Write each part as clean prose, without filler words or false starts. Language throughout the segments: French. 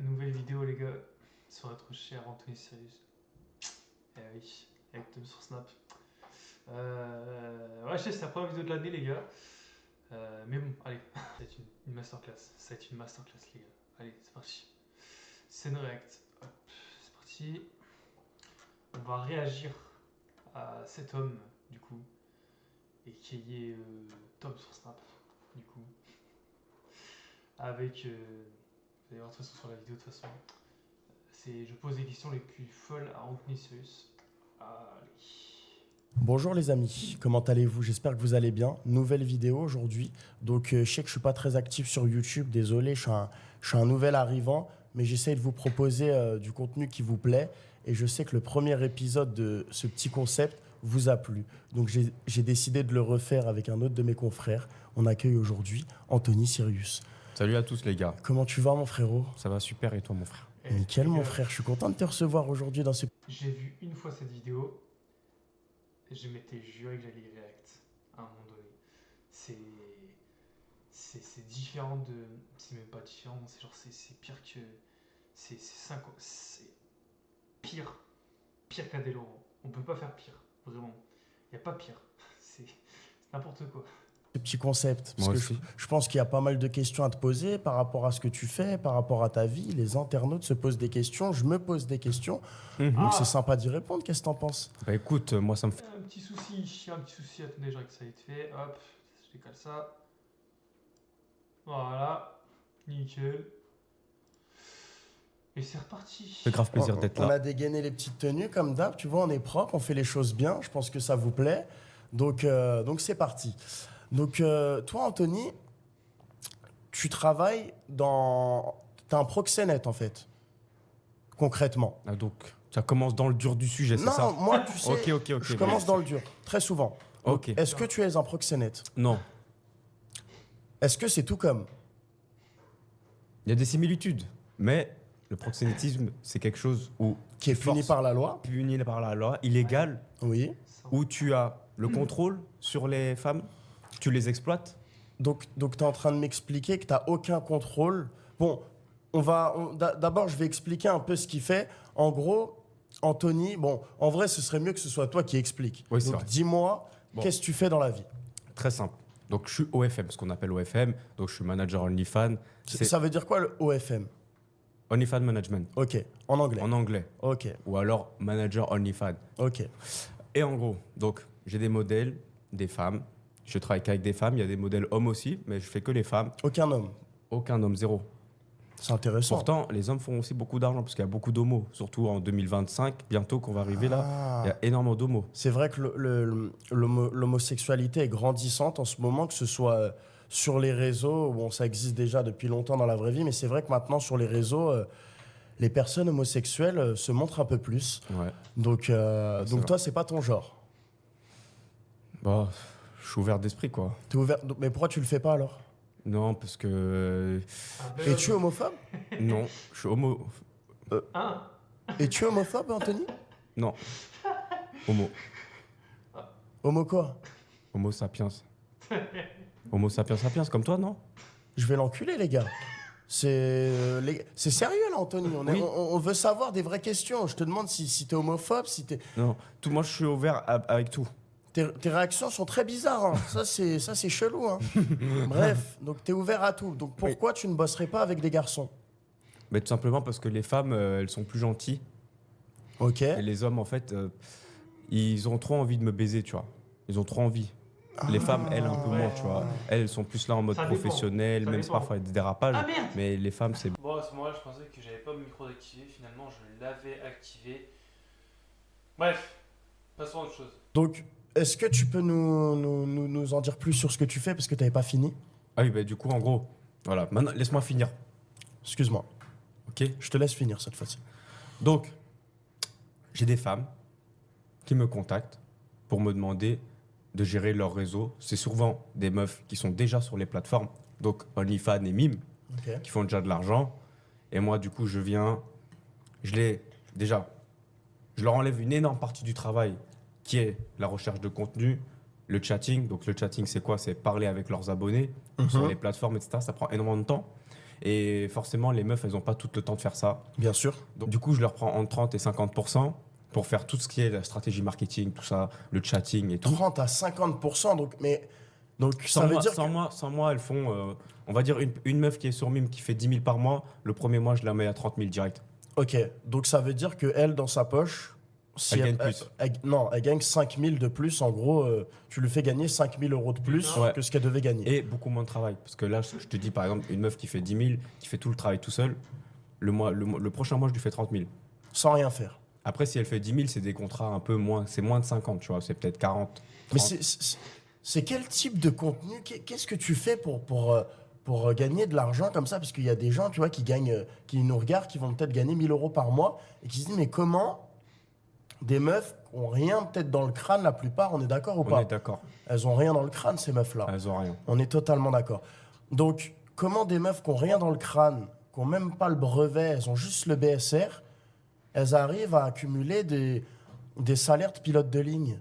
Nouvelle vidéo, les gars, sur notre cher Anthony Sirius. Eh oui, avec Tom sur Snap. Ouais, je sais, c'est la première vidéo de l'année, les gars. Mais bon, allez, c'est une masterclass. C'est une masterclass, les gars. Allez, c'est parti. Scène react. Hop, c'est parti. On va réagir à cet homme, du coup, et qui est Tom sur Snap, du coup. Avec. Vous allez voir de toute façon sur la vidéo, de toute façon. Je pose les questions les plus folles à Anthony Sirius. Allez. Bonjour les amis, comment allez-vous? J'espère que vous allez bien. Nouvelle vidéo aujourd'hui. Donc je sais que je suis pas très actif sur YouTube, désolé, je suis un nouvel arrivant, mais j'essaie de vous proposer du contenu qui vous plaît. Et je sais que le premier épisode de ce petit concept vous a plu. Donc j'ai décidé de le refaire avec un autre de mes confrères. On accueille aujourd'hui Anthony Sirius. Salut à tous les gars, Comment tu vas mon frérot? ça va super et toi mon frère? Nickel Les mon gars, frère, je suis content de te recevoir aujourd'hui dans ce... J'ai vu une fois cette vidéo et je m'étais juré que j'allais y react à un moment donné. C'est. C'est différent de. C'est même pas différent, c'est genre. C'est pire que. C'est pire. Pire qu'Adèle Laurent. On peut pas faire pire, vraiment. Y a pas pire. C'est n'importe quoi. petit concept. Parce Moi que aussi. je pense qu'il y a pas mal de questions à te poser par rapport à ce que tu fais, par rapport à ta vie. Les internautes se posent des questions, je me pose des questions. Mhm. Donc Ah. c'est sympa d'y répondre. Qu'est-ce que t'en penses? Bah écoute, moi ça me fait... Un petit souci, attendez, je règle ça vite fait. Hop, je décale ça. Voilà, nickel. Et c'est reparti. fait grave plaisir d'être On là. a dégainé les petites tenues comme d'hab. Tu vois, on est propre, on fait les choses bien. Je pense que ça vous plaît. Donc c'est parti. Donc toi, Anthony, tu travailles dans... T'es un proxénète en fait, concrètement. Ah, donc ça commence dans le dur du sujet, c'est Non, ça? moi, tu sais, Ok, je commence dans le dur, très souvent. Ok. Est-ce que tu es un proxénète? Non, Est-ce que c'est tout comme? il y a des similitudes, mais le proxénétisme c'est quelque chose où Qui est puni force- par la loi? puni par la loi, illégal, Oui. où tu as le contrôle sur les femmes, tu les exploites. Donc tu es en train de m'expliquer que tu n'as aucun contrôle. Bon, d'abord, je vais expliquer un peu ce qu'il fait. En gros, Anthony, bon, en vrai, ce serait mieux que ce soit toi qui explique. Oui, c'est Donc vrai. dis-moi, Bon. qu'est-ce que tu fais dans la vie? Très simple. Donc je suis OFM, ce qu'on appelle OFM, donc je suis manager OnlyFans. C'est Ça veut dire quoi le OFM? OnlyFans Management, Ok, en anglais. en anglais. Ok, Ou alors manager OnlyFans. ok. Et en gros, donc j'ai des modèles, des femmes. Je travaille qu'avec des femmes. Il y a des modèles hommes aussi, mais je fais que les femmes. Aucun homme. Aucun homme, zéro. C'est intéressant. Pourtant, les hommes font aussi beaucoup d'argent parce qu'il y a beaucoup d'homos. Surtout en 2025, bientôt qu'on va arriver là, Ah. il y a énormément d'homos. C'est vrai que l'homosexualité est grandissante en ce moment, que ce soit sur les réseaux, bon, ça existe déjà depuis longtemps dans la vraie vie, mais c'est vrai que maintenant sur les réseaux, les personnes homosexuelles se montrent un peu plus. Ouais. Donc, c'est donc vrai. toi, c'est pas ton genre. Bah, je suis ouvert d'esprit, quoi. T'es ouvert. Mais pourquoi tu le fais pas alors? Non, parce que. Es-tu homophobe? Non, je suis homo. Un. Es-tu homophobe, Anthony? Non. Homo. Homo quoi? Homo sapiens. Homo sapiens sapiens, comme toi, non? Je vais l'enculer, les gars. C'est sérieux là, Anthony. Oui. On veut savoir des vraies questions. Je te demande si t'es homophobe, si t'es. Non. Tout, moi, je suis ouvert avec tout. Tes réactions sont très bizarres. Hein. Ça, c'est chelou. Hein. Bref, donc t'es ouvert à tout. Donc pourquoi tu ne bosserais pas avec des garçons? Mais tout simplement parce que les femmes, elles sont plus gentilles. Ok. Et les hommes, en fait, ils ont trop envie de me baiser, tu vois. Ils ont trop envie. Les femmes, elles, un peu ouais. moins, tu vois. Elles sont plus là en mode Ça dépend. professionnel, Ça même si dépend. parfois il y a des dérapages. Ah merde. Mais les femmes, c'est... Bon, à ce moment-là, je pensais que j'avais pas mon micro d'activer. Finalement, je l'avais activé. Bref, passons à autre chose. Donc, est-ce que tu peux nous en dire plus sur ce que tu fais parce que t'avais pas fini? Ah oui, bah du coup, en gros, voilà. Maintenant, laisse-moi finir, Excuse-moi. ok? Je te laisse finir cette fois-ci. Donc, j'ai des femmes qui me contactent pour me demander de gérer leur réseau. C'est souvent des meufs qui sont déjà sur les plateformes, donc OnlyFans et Mime, Ok. qui font déjà de l'argent. Et moi, du coup, je viens, je leur enlève une énorme partie du travail qui est la recherche de contenu, le chatting. Donc, le chatting, c'est quoi? C'est parler avec leurs abonnés sur les plateformes, etc. Ça prend énormément de temps. Et forcément, les meufs, elles n'ont pas tout le temps de faire ça. Bien sûr. Donc, du coup, je leur prends entre 30 et 50% pour faire tout ce qui est la stratégie marketing, tout ça, le chatting et tout. 30 à 50%, donc ça Sans veut moi, dire sans moi, elles font, on va dire, une meuf qui est sur Mime qui fait 10 000 par mois, le premier mois, je la mets à 30 000 direct. Ok, donc ça veut dire que elle, dans sa poche, si Elle gagne plus. Non, elle gagne 5 000 de plus. En gros, tu lui fais gagner 5 000 euros de plus Ouais. que ce qu'elle devait gagner. Et beaucoup moins de travail. Parce que là, je te dis, par exemple, une meuf qui fait 10 000, qui fait tout le travail tout seul, le prochain mois, je lui fais 30 000. Sans rien faire. Après, si elle fait 10 000, c'est des contrats un peu moins, c'est moins de 50, tu vois, c'est peut-être 40. 30. Mais c'est quel type de contenu? Qu'est-ce que tu fais pour gagner de l'argent comme ça? Parce qu'il y a des gens, tu vois, qui nous regardent, qui vont peut-être gagner 1 000 euros par mois et qui se disent, mais comment des meufs qui n'ont rien peut-être dans le crâne, la plupart, on est d'accord ou pas? On est d'accord. Elles ont rien dans le crâne, ces meufs-là. Elles ont rien. On est totalement d'accord. Donc, comment des meufs qui n'ont rien dans le crâne, qui n'ont même pas le brevet, elles ont juste le BSR, elles arrivent à accumuler des salaires de pilotes de ligne?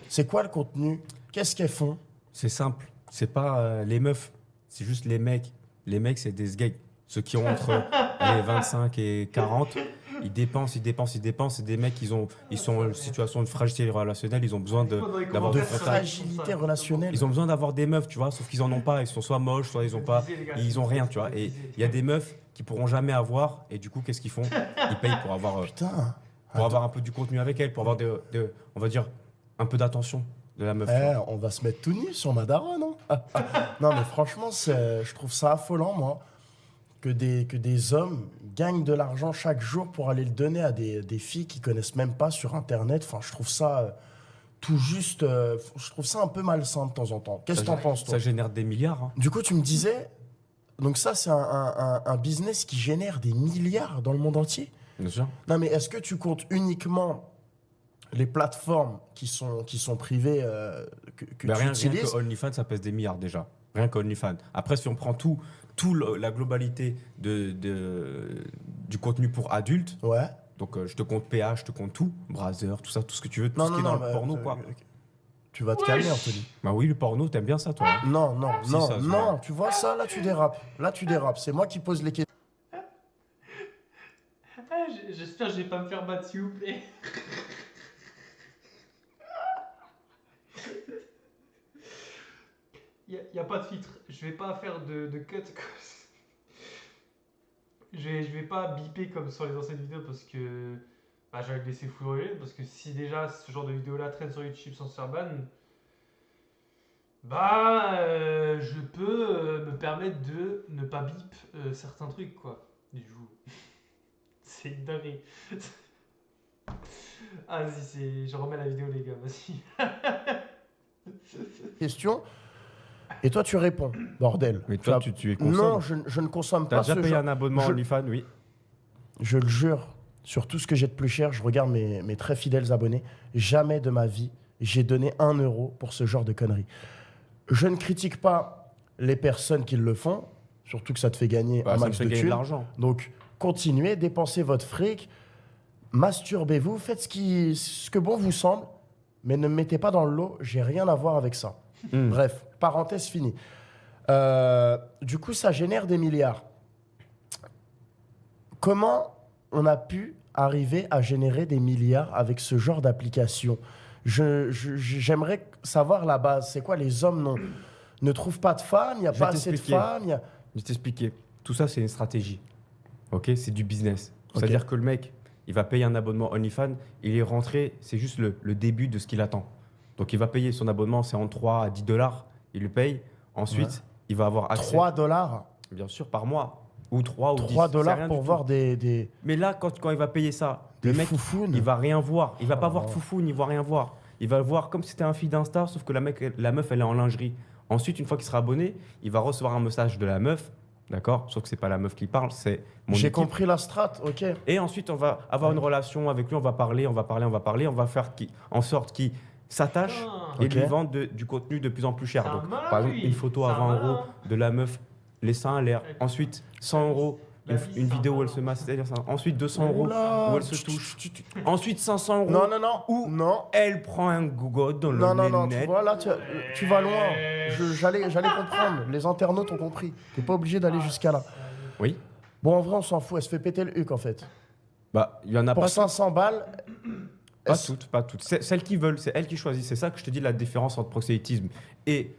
C'est quoi le contenu? Qu'est-ce qu'elles font? C'est simple. C'est pas les meufs, c'est juste les mecs. Les mecs, c'est des sgags. Ceux qui ont entre allez, 25 et 40, ils dépensent. C'est des mecs, ils sont en situation de fragilité relationnelle. Ils ont besoin d'avoir De des contacts. fragilité relationnelle. Ils ont besoin d'avoir des meufs, tu vois, sauf qu'ils en ont pas. Ils sont soit moches, soit ils ont rien, tu vois. Et il y a des meufs qui pourront jamais avoir. Et du coup, qu'est-ce qu'ils font? Ils payent pour avoir Putain. un peu du contenu avec elle, pour avoir on va dire, un peu d'attention de la meuf. tu vois. On va se mettre tout nu sur ma daronne, non? Non, mais franchement, je trouve ça affolant, moi, que des hommes gagnent de l'argent chaque jour pour aller le donner à des filles qui connaissent même pas sur Internet. Enfin, je trouve ça tout juste... je trouve ça un peu malsain de temps en temps. Qu'est-ce que t'en penses, toi? Ça génère des milliards. Hein. Du coup, tu me disais... Donc ça, c'est un business qui génère des milliards dans le monde entier? Bien sûr. Non, mais est-ce que tu comptes uniquement les plateformes qui sont privées que Mais tu rien utilises? que OnlyFans, ça pèse des milliards déjà. Rien qu'OnlyFans. Après, si on prend la globalité du contenu pour adultes, Ouais. donc je te compte PH, je te compte tout, Brazzers, tout ça, tout ce que tu veux, tout Non, ce non, qui est non. dans le porno, quoi. Tu vas te calmer, Anthony. Bah oui, le porno, t'aimes bien ça, toi. hein. Non, non, Si, non, ça se non. voit. Tu vois ça, là, tu dérapes. Là, tu dérapes. C'est moi qui pose les questions. Ah, j'espère que je vais pas me faire battre, s'il vous plaît. Y a pas de filtre. Je vais pas faire de cut. Je vais pas biper comme sur les anciennes vidéos parce que bah, j'allais le laisser flouer. Parce que si déjà ce genre de vidéo là traîne sur YouTube sans se faire ban, bah je peux me permettre de ne pas bip certains trucs quoi. Du coup, c'est une dinguerie. Ah vas-y, je remets la vidéo les gars, vas-y. Et toi, tu réponds. Bordel. Mais toi, tu es consommes. Non, je ne consomme T'as pas déjà ce payé genre. un abonnement je- OnlyFans, oui. Je le jure, sur tout ce que j'ai de plus cher, je regarde mes très fidèles abonnés. Jamais de ma vie, j'ai donné 1 euro pour ce genre de conneries. Je ne critique pas les personnes qui le font, surtout que ça te fait gagner Bah, un ça me max fait de gagner de thunes. l'argent. Donc, continuez, dépensez votre fric, masturbez-vous, faites ce que bon vous semble, mais ne me mettez pas dans le lot, j'ai rien à voir avec ça. Bref, parenthèse finie. Du coup, ça génère des milliards. Comment on a pu arriver à générer des milliards avec ce genre d'application? J'aimerais savoir la base. C'est quoi, les hommes ne trouvent pas de femmes, il n'y a Je vais pas assez de t'expliquer. femmes. Je vais t'expliquer. Tout ça, c'est une stratégie. Ok, c'est du business. Ok. C'est-à-dire que le mec, il va payer un abonnement OnlyFans, il est rentré, c'est juste le début de ce qu'il attend. Donc il va payer son abonnement, c'est entre 3 à 10 dollars, il le paye. Ensuite, Ouais. il va avoir accès, 3 dollars. bien sûr, par mois. Ou 3 ou 10. 3 c'est dollars rien pour du voir tout. des Mais là, quand il va payer ça, le mec, foufounes. il va rien voir. Il va pas Oh. voir de foufoune, il va rien voir. Il va le voir comme si c'était un feed d'Insta, sauf que la meuf, elle est en lingerie. Ensuite, une fois qu'il sera abonné, il va recevoir un message de la meuf, d'accord? Sauf que c'est pas la meuf qui parle, c'est mon J'ai équipe. compris la strat, ok. Et ensuite, on va avoir une relation avec lui, on va parler, on va faire en sorte qu'il s'attache Putain. et Ok. lui vendre du contenu de plus en plus cher. C'est un Donc, malin, par exemple, lui. une photo C'est à un 20 malin. euros de la meuf, les seins à l'air. Ouais. Ensuite, 100 euros, La vie, une c'est un vidéo où elle malin. se masse, c'est-à-dire ça. Ensuite, 200 euros Oula. où elle se touche. Ensuite, 500 euros. Non, non, non. Ou Non. elle prend un gogo dans Non, non, le non, net. tu vois, là, tu vas loin. J'allais comprendre. Les internautes ont compris. T'es pas obligé d'aller jusqu'à là. Oui. Bon, en vrai, on s'en fout. Elle se fait péter le huc, en fait. Bah, il y en a Pour pas 500 balles. Pas est-ce- toutes, pas toutes. Celles qui veulent, c'est elles qui choisissent. C'est ça que je te dis, la différence entre proxénétisme et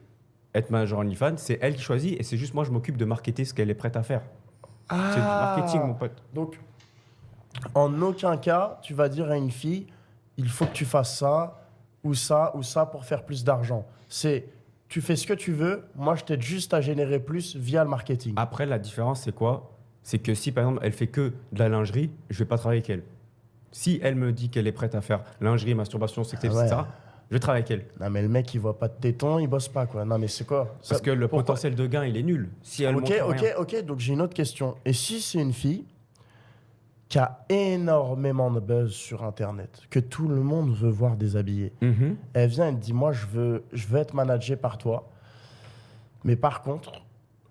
être manager OnlyFans, c'est elle qui choisit et c'est juste moi, je m'occupe de marketer ce qu'elle est prête à faire. C'est du marketing, mon pote. Donc, en aucun cas, tu vas dire à une fille, il faut que tu fasses ça ou ça pour faire plus d'argent. C'est, tu fais ce que tu veux, moi je t'aide juste à générer plus via le marketing. Après, la différence, c'est quoi? C'est que si, par exemple, elle fait que de la lingerie, je vais pas travailler avec elle. Si elle me dit qu'elle est prête à faire lingerie, masturbation, sexe, Ah ouais. etc., je vais travailler avec elle. Non mais le mec il voit pas de téton, il bosse pas quoi. Non mais c'est quoi Parce que le pourquoi- potentiel de gain, il est nul. Si elle Ok, montre ok, rien. ok, donc j'ai une autre question. Et si c'est une fille qui a énormément de buzz sur internet, que tout le monde veut voir déshabillée, Mhm. elle vient et te dit moi je veux être managée par toi, mais par contre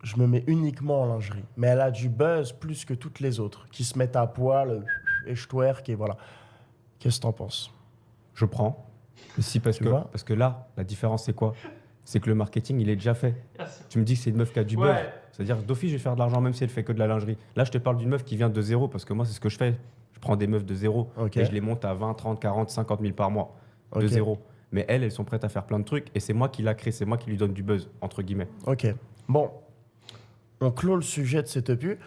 je me mets uniquement en lingerie. Mais elle a du buzz plus que toutes les autres qui se mettent à poil et je twerk et voilà. Qu'est-ce que t'en penses? Je prends. Si, Tu vois parce que là, la différence, c'est quoi? C'est que le marketing, il est déjà fait. Merci. Tu me dis que c'est une meuf qui a du buzz. Ouais. C'est-à-dire, d'office, je vais faire de l'argent même si elle fait que de la lingerie. Là, je te parle d'une meuf qui vient de zéro, parce que moi, c'est ce que je fais. Je prends des meufs de zéro Ok. et je les monte à 20, 30, 40, 50 000 par mois. De Ok. zéro. Mais elles sont prêtes à faire plein de trucs et c'est moi qui l'a créé, c'est moi qui lui donne du buzz, entre guillemets. Ok. Bon, on clôt le sujet de cette EPU.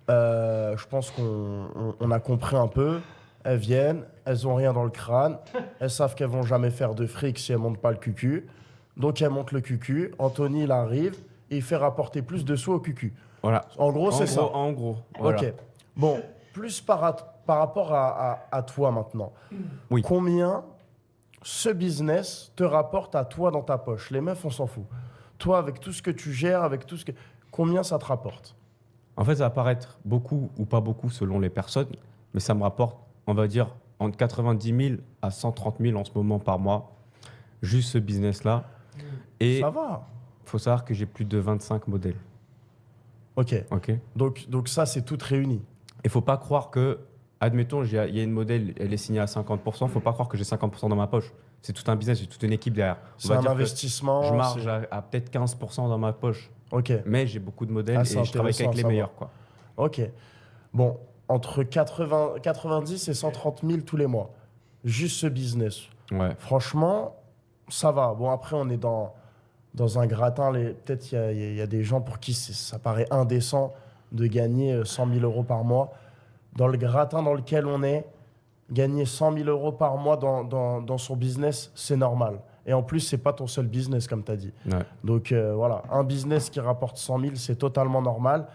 Je pense qu'on a compris un peu. Elles viennent, elles ont rien dans le crâne. Elles savent qu'elles vont jamais faire de fric si elles montent pas le cucu. Donc elles montent le cucu. Anthony, il arrive et il fait rapporter plus de sous au cucu. Voilà. En gros, c'est ça. En gros. Voilà. Ok. Bon, plus par rapport à toi maintenant. Oui. Combien ce business te rapporte à toi dans ta poche? Les meufs, on s'en fout. Toi, avec tout ce que tu gères, avec tout ce que... Combien ça te rapporte? En fait, ça va paraître beaucoup ou pas beaucoup selon les personnes, mais ça me rapporte, on va dire, entre 90 000 à 130 000 en ce moment par mois, juste ce business-là. Et Ça va. il faut savoir que j'ai plus de 25 modèles. Ok. Ok. Donc ça, c'est tout réuni. Il faut pas croire que, admettons, il y a une modèle, elle est signée à 50%, faut pas croire que j'ai 50% dans ma poche. C'est tout un business, j'ai toute une équipe derrière. On C'est va un dire que investissement. je marge c'est- à peut-être 15% dans ma poche, Ok. mais j'ai beaucoup de modèles Ah, et c'est je travaille intéressant qu'avec à les savoir. meilleurs, quoi. Ok. Bon, entre 90 et 130 000 tous les mois. Juste ce business. Ouais. Franchement, ça va. Bon, après, on est dans un gratin. Peut-être il y a des gens pour qui ça paraît indécent de gagner 100 000 euros par mois. Dans le gratin dans lequel on est, gagner 100 000 euros par mois dans son business, c'est normal. Et en plus, c'est pas ton seul business, comme tu as dit. Ouais. Donc voilà, un business qui rapporte 100 000, c'est totalement normal.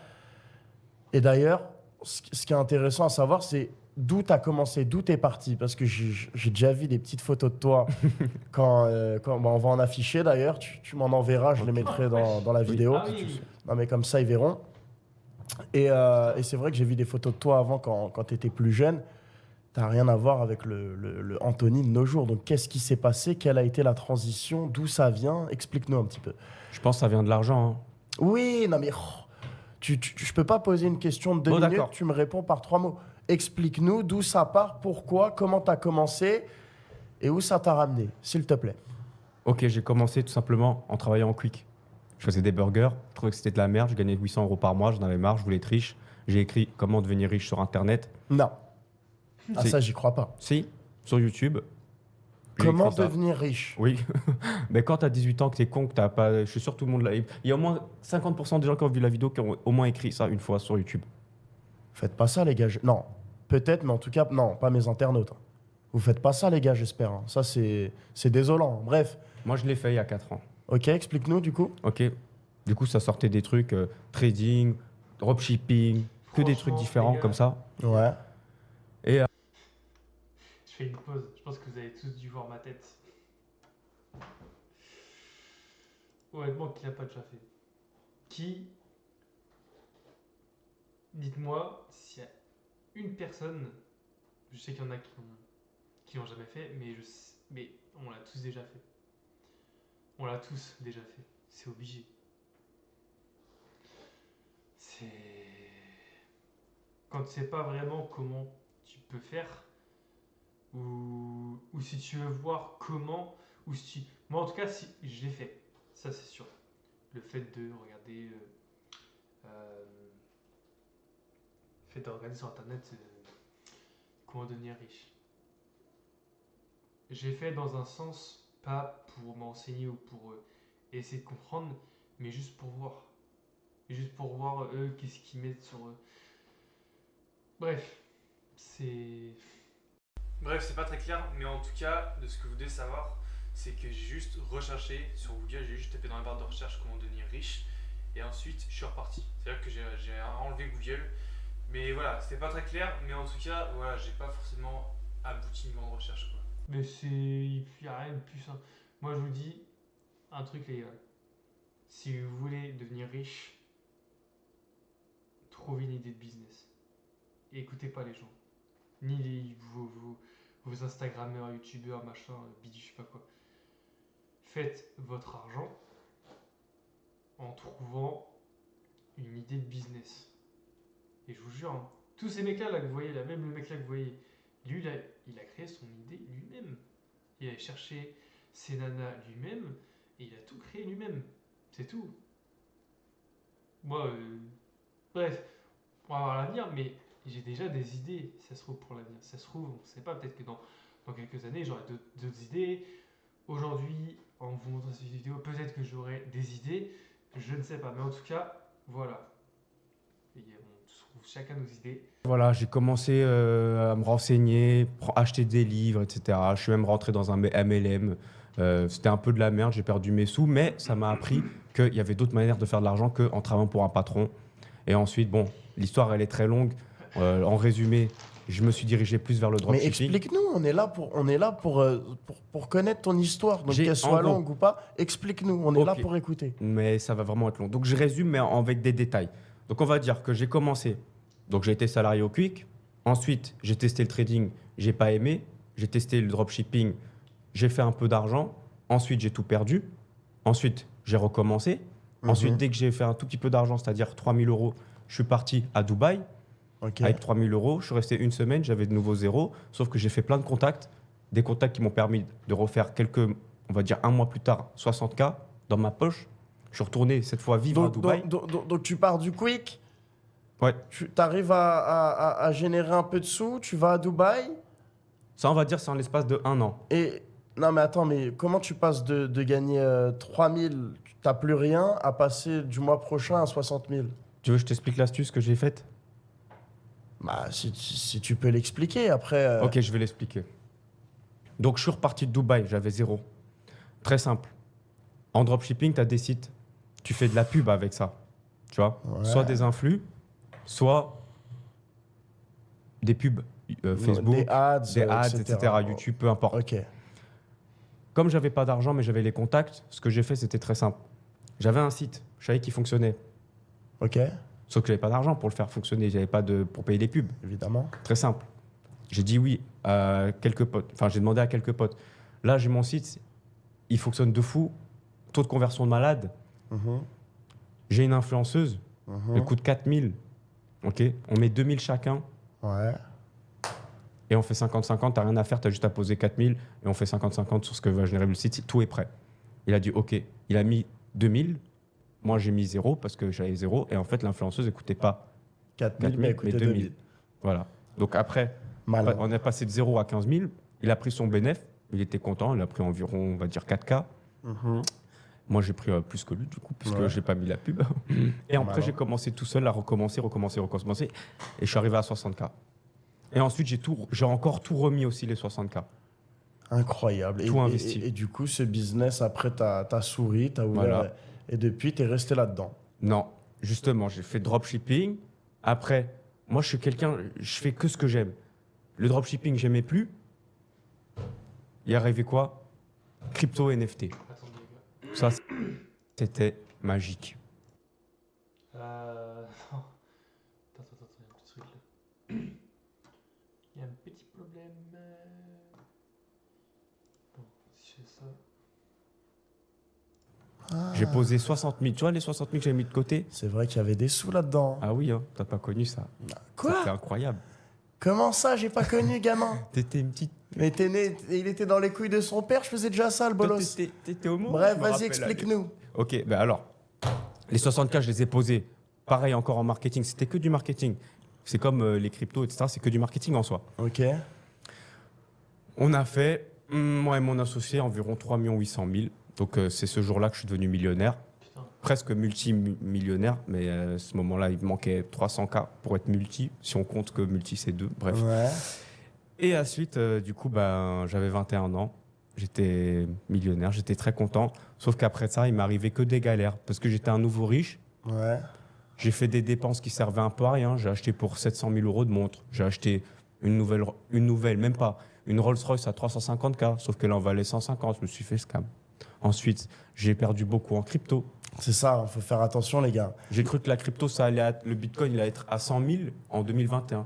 Et d'ailleurs, ce qui est intéressant à savoir, c'est d'où tu as commencé, d'où tu es parti. Parce que j'ai déjà vu des petites photos de toi quand on va en afficher d'ailleurs. Tu m'en enverras, je les mettrai dans la vidéo. Ah oui. Non, mais comme ça, ils verront. Et c'est vrai que j'ai vu des photos de toi avant quand tu étais plus jeune. Tu n'as rien à voir avec le Anthony de nos jours. Donc, qu'est-ce qui s'est passé? Quelle a été la transition? D'où ça vient? Explique-nous un petit peu. Je pense que ça vient de l'argent. Hein. Oui, non, mais je peux pas poser une question de 2 Bon, minutes, d'accord. tu me réponds par 3 mots. Explique-nous d'où ça part, pourquoi, comment tu as commencé et où ça t'a ramené, s'il te plaît. Ok, j'ai commencé tout simplement en travaillant en quick. Je faisais des burgers, je trouvais que c'était de la merde, je gagnais 800 euros par mois, j'en avais marre, je voulais être riche. J'ai écrit comment devenir riche sur Internet. Non. Ah, Si. ça, j'y crois pas. Si, sur YouTube. J'ai Comment écrit ça. devenir riche? Oui. Mais quand t'as 18 ans, que t'es con, que t'as pas. Je suis sûr que tout le monde l'a. Il y a au moins 50% des gens qui ont vu la vidéo qui ont au moins écrit ça une fois sur YouTube. Faites pas ça, les gars. Non. Peut-être, mais en tout cas, non, pas mes internautes. Vous faites pas ça, les gars, j'espère. Hein. Ça, c'est désolant. Bref. Moi, je l'ai fait il y a 4 ans. Ok, explique-nous, du coup. Ok. Du coup, ça sortait des trucs trading, dropshipping, que des trucs Franchement, différents les gars. comme ça. Ouais. Je fais une pause. Je pense que vous avez tous dû voir ma tête. Honnêtement, qui l'a pas déjà fait? Qui? Dites-moi s'il y a une personne. Je sais qu'il y en a qui l'ont jamais fait, mais on l'a tous déjà fait. On l'a tous déjà fait. C'est obligé. C'est quand tu sais pas vraiment comment tu peux faire, ou si tu veux voir comment, ou si tu... Moi en tout cas, si je l'ai fait, ça c'est sûr. Le fait de regarder fait de regarder sur internet comment devenir riche. J'ai fait dans un sens, pas pour m'enseigner ou pour essayer de comprendre, mais juste pour voir. Juste pour voir eux, qu'est-ce qu'ils mettent sur eux. Bref, c'est pas très clair, mais en tout cas, de ce que vous devez savoir, c'est que j'ai juste recherché sur Google, j'ai juste tapé dans la barre de recherche comment devenir riche, et ensuite je suis reparti. C'est-à-dire que j'ai enlevé Google, mais voilà, c'était pas très clair, mais en tout cas, voilà, j'ai pas forcément abouti une grande recherche, quoi. Mais il n'y a rien de plus simple. Moi, je vous dis un truc, les gars. Si vous voulez devenir riche, trouvez une idée de business. Et écoutez pas les gens. Ni vos Instagrammeurs, YouTubeurs, machin, bidou, je sais pas quoi. Faites votre argent en trouvant une idée de business. Et je vous jure, hein, tous ces mecs-là là, que vous voyez, là, même le mec là que vous voyez, lui, là, il a créé son idée lui-même. Il a cherché ses nanas lui-même et il a tout créé lui-même. C'est tout. Moi, bref, on va voir l'avenir, mais j'ai déjà des idées, ça se trouve, pour l'avenir. Ça se trouve, on ne sait pas, peut-être que dans quelques années, j'aurai d'autres idées. Aujourd'hui, en vous montrant cette vidéo, peut-être que j'aurai des idées, je ne sais pas. Mais en tout cas, voilà. Et on trouve chacun nos idées. Voilà, j'ai commencé à me renseigner, acheter des livres, etc. Je suis même rentré dans un MLM. C'était un peu de la merde, j'ai perdu mes sous, mais ça m'a appris qu'il y avait d'autres manières de faire de l'argent qu'en travaillant pour un patron. Et ensuite, bon, l'histoire, elle est très longue. En résumé, je me suis dirigé plus vers le Mais dropshipping. explique-nous, on est là pour connaître ton histoire. Donc qu'elle soit longue ou pas, explique-nous, on est là pour écouter. Mais ça va vraiment être long. Donc je résume, mais avec des détails. Donc on va dire que j'ai commencé. Donc j'ai été salarié au Quick. Ensuite, j'ai testé le trading, j'ai pas aimé. J'ai testé le dropshipping, j'ai fait un peu d'argent. Ensuite, j'ai tout perdu. Ensuite, j'ai recommencé. Ensuite, dès que j'ai fait un tout petit peu d'argent, c'est-à-dire 3 000 €, je suis parti à Dubaï. Okay. Avec 3 000 €, je suis resté une semaine, j'avais de nouveau zéro. Sauf que j'ai fait plein de contacts. Des contacts qui m'ont permis de refaire on va dire un mois plus tard, 60K dans ma poche. Je suis retourné cette fois vivre à Dubaï. Donc tu pars du Quick, Ouais. tu arrives à générer un peu de sous, tu vas à Dubaï. Ça, on va dire, c'est en l'espace de 1 an. Et non, mais attends, mais comment tu passes de gagner 3 000, tu n'as plus rien, à passer du mois prochain à 60 000? Tu veux que je t'explique l'astuce que j'ai faite? Bah, si tu peux l'expliquer, après... Ok, je vais l'expliquer. Donc, je suis reparti de Dubaï, j'avais zéro. Très simple. En dropshipping, tu as des sites. Tu fais de la pub avec ça. Tu vois, Ouais. soit des influx, soit des pubs Facebook, des ads, etc. YouTube, peu importe. Ok. Comme j'avais pas d'argent, mais j'avais les contacts, ce que j'ai fait, c'était très simple. J'avais un site, je savais qu'il fonctionnait. Ok, Sauf que j'avais pas d'argent pour le faire fonctionner, j'avais pas pour payer les pubs. évidemment. Très simple. J'ai dit oui à quelques potes. Enfin, j'ai demandé à quelques potes. Là, j'ai mon site, il fonctionne de fou. Taux de conversion de malade. Mhm. J'ai une influenceuse, Mhm. elle coûte 4 000. Ok, on met 2 000 chacun Ouais. et on fait 50-50. T'as rien à faire, t'as juste à poser 4 000 et on fait 50-50 sur ce que va générer le site. Tout est prêt. Il a dit ok. Il a mis 2 000. Moi, j'ai mis 0 parce que j'avais 0. Et en fait, l'influenceuse n'écoutait pas 4 4 000, 000, mais mais écoutez, 2 2 000. 000. Voilà. Donc après, Malin. on est passé de 0 à 15 000. Il a pris son bénéfice. Il était content. Il a pris environ, on va dire, 4K. Mhm. Moi, j'ai pris plus que lui, du coup, puisque Ouais. j'ai pas mis la pub. Et après, Malin. j'ai commencé tout seul à recommencer. Et je suis arrivé à 60K. Et ensuite, j'ai encore tout remis aussi, les 60K. Incroyable. Tout investi. Et du coup, ce business, après, t'as souri, t'as ouvert. Voilà. Et depuis, t'es resté là-dedans. Non, justement, j'ai fait dropshipping. Après, moi, je suis quelqu'un, je fais que ce que j'aime. Le dropshipping, j'aimais plus. Il est arrivé quoi? Crypto NFT. Attendez, les gars. Ça, c'était magique. Non. Attends, il y a un petit truc là. Il y a un petit problème. Bon, si je fais ça. J'ai posé 60 000. Tu vois les 60 000 que j'ai mis de côté? C'est vrai qu'il y avait des sous là-dedans. Ah oui, hein, t'as pas connu ça. Quoi? C'était incroyable. Comment ça, j'ai pas connu, gamin? T'étais une petite. Mais t'es né, il était dans les couilles de son père, je faisais déjà ça, le Toi, bolos. T'étais homo. Bref, je me vas-y, rappelle, explique-nous. Ok, ben alors, les 60K, je les ai posés. Pareil, encore en marketing. C'était que du marketing. C'est comme les cryptos, etc. C'est que du marketing en soi. Ok. On a fait, moi et mon associé, environ 3 800 000. Donc c'est ce jour-là que je suis devenu millionnaire. Putain. Presque multimillionnaire, mais à ce moment-là, il me manquait 300K pour être multi, si on compte que multi, c'est 2, bref. Ouais. Et ensuite, du coup, j'avais 21 ans, j'étais millionnaire, j'étais très content. Sauf qu'après ça, il m'est arrivé que des galères, parce que j'étais un nouveau riche. Ouais. J'ai fait des dépenses qui servaient un peu à rien. J'ai acheté pour 700 000 euros de montre. J'ai acheté une nouvelle, même pas, une Rolls-Royce à 350K, sauf qu'elle en valait 150, je me suis fait scam. Ensuite, j'ai perdu beaucoup en crypto. C'est ça, il faut faire attention, les gars. J'ai cru que la crypto, le Bitcoin, il allait être à 100 000 en 2021.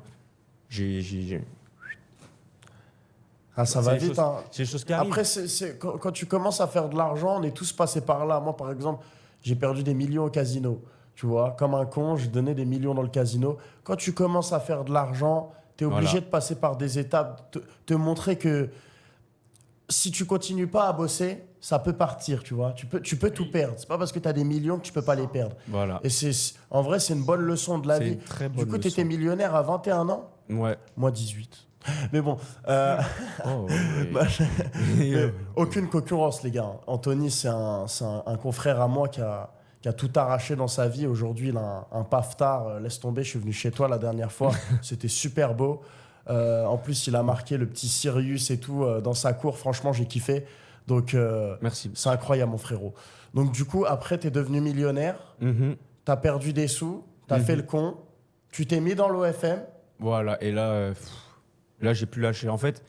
Ah, ça va vite, hein. C'est des choses qui arrivent. Après, quand tu commences à faire de l'argent, on est tous passés par là. Moi, par exemple, j'ai perdu des millions au casino. Tu vois, comme un con, j'ai donné des millions dans le casino. Quand tu commences à faire de l'argent, tu es obligé Voilà. de passer par des étapes, te montrer que si tu continues pas à bosser, ça peut partir, tu vois. Tu peux tout perdre. C'est pas parce que tu as des millions que tu peux pas les perdre. Voilà. Et en vrai, c'est une bonne leçon de la C'est vie. une très Du bonne coup, tu étais leçon. millionnaire à 21 ans, Ouais. moi 18. Mais bon, Oh, Bah, ouais. aucune concurrence, les gars. Anthony, c'est un confrère à moi qui a tout arraché dans sa vie. Aujourd'hui, il a un paftard. Laisse tomber, je suis venu chez toi la dernière fois. C'était super beau. En plus, il a marqué le petit Sirius et tout dans sa cour. Franchement, j'ai kiffé. Donc, Merci. c'est incroyable, mon frérot. Donc, du coup, après, tu es devenu millionnaire. Mhm. Tu as perdu des sous. Tu as fait le con. Tu t'es mis dans l'OFM. Voilà. Et là, là, j'ai pu lâcher. En fait,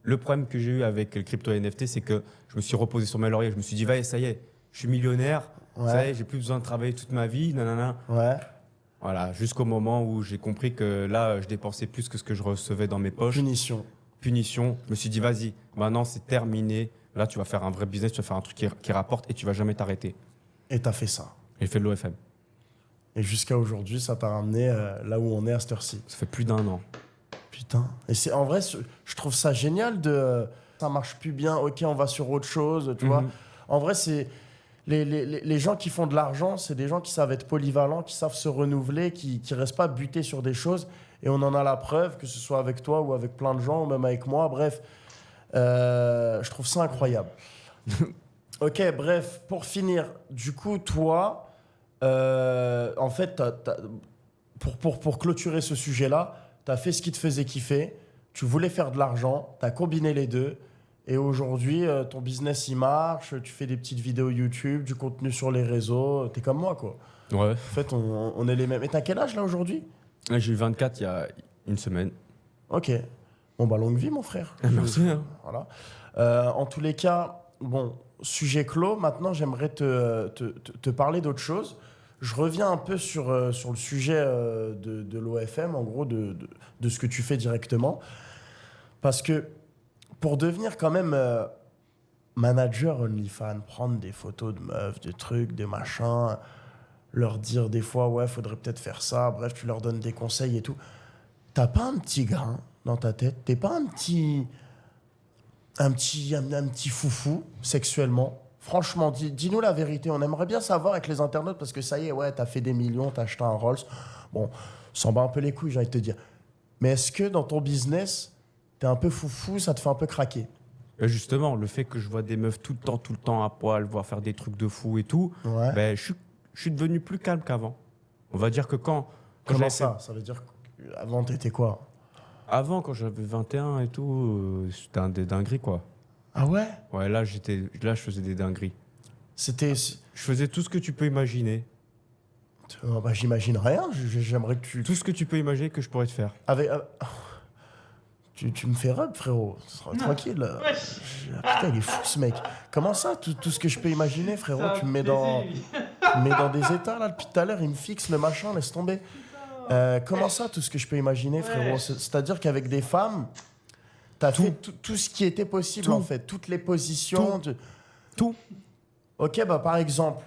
le problème que j'ai eu avec le crypto NFT, c'est que je me suis reposé sur mes lauriers. Je me suis dit, ça y est, je suis millionnaire. Ouais. Ça y est, j'ai plus besoin de travailler toute ma vie. Nanana. Ouais. Voilà. Jusqu'au moment où j'ai compris que là, je dépensais plus que ce que je recevais dans mes poches. Punition. Punition. Je me suis dit, vas-y, maintenant, c'est terminé. Là, tu vas faire un vrai business, tu vas faire un truc qui rapporte et tu vas jamais t'arrêter. Et tu as fait ça. J'ai fait de l'OFM. Et jusqu'à aujourd'hui, ça t'a ramené là où on est à cette heure-ci. Ça fait plus d'1 an. Putain. Et c'est en vrai, je trouve ça génial de. Ça marche plus bien, ok, on va sur autre chose, tu vois. En vrai, c'est. Les gens qui font de l'argent, c'est des gens qui savent être polyvalents, qui savent se renouveler, qui ne restent pas butés sur des choses. Et on en a la preuve, que ce soit avec toi ou avec plein de gens, ou même avec moi. Bref, je trouve ça incroyable. Ok, bref, pour finir, du coup, toi, en fait, pour clôturer ce sujet-là, tu as fait ce qui te faisait kiffer, tu voulais faire de l'argent, tu as combiné les deux, et aujourd'hui, ton business, il marche, tu fais des petites vidéos YouTube, du contenu sur les réseaux, tu es comme moi, quoi. Ouais. En fait, on est les mêmes. Et t'as quel âge, là, aujourd'hui? Là, j'ai eu 24 il y a une semaine. Ok. Bon, bah, longue vie, mon frère. Merci. Hein. Voilà. En tous les cas, bon, sujet clos. Maintenant, j'aimerais te parler d'autre chose. Je reviens un peu sur le sujet de l'OFM, en gros, de ce que tu fais directement. Parce que pour devenir quand même manager OnlyFans, prendre des photos de meufs, de trucs, de machins, leur dire des fois, ouais, faudrait peut-être faire ça. Bref, tu leur donnes des conseils et tout. T'as pas un petit grain dans ta tête? T'es pas un petit foufou sexuellement? Franchement, dis-nous la vérité. On aimerait bien savoir avec les internautes parce que ça y est, ouais, t'as fait des millions, t'as acheté un Rolls. Bon, s'en bat un peu les couilles, j'ai envie de te dire. Mais est-ce que dans ton business, t'es un peu foufou, ça te fait un peu craquer? Justement, le fait que je vois des meufs tout le temps à poil, voir faire des trucs de fou et tout, Ouais. ben, je suis devenu plus calme qu'avant. On va dire que quand Comment j'avais ça? Ça veut dire qu'avant, t'étais quoi? Avant, quand j'avais 21 et tout, c'était des dingueries, quoi. Ah ouais? Ouais, là, je faisais des dingueries. C'était... Je faisais tout ce que tu peux imaginer. Bah, j'imagine rien. J'aimerais que tu... Tout ce que tu peux imaginer que je pourrais te faire. Avec, tu me fais rub, frérot. Ce sera tranquille. Putain, il est fou, ce mec. Comment ça, tout ce que je peux imaginer, frérot? Tu me mets dans des états, là, depuis tout à l'heure. Il me fixe le machin, laisse tomber. Comment ça, tout ce que je peux imaginer, frérot? C'est-à-dire qu'avec des femmes, t'as fait tout ce qui était possible, en fait. Toutes les positions. Tout. Ok, bah par exemple.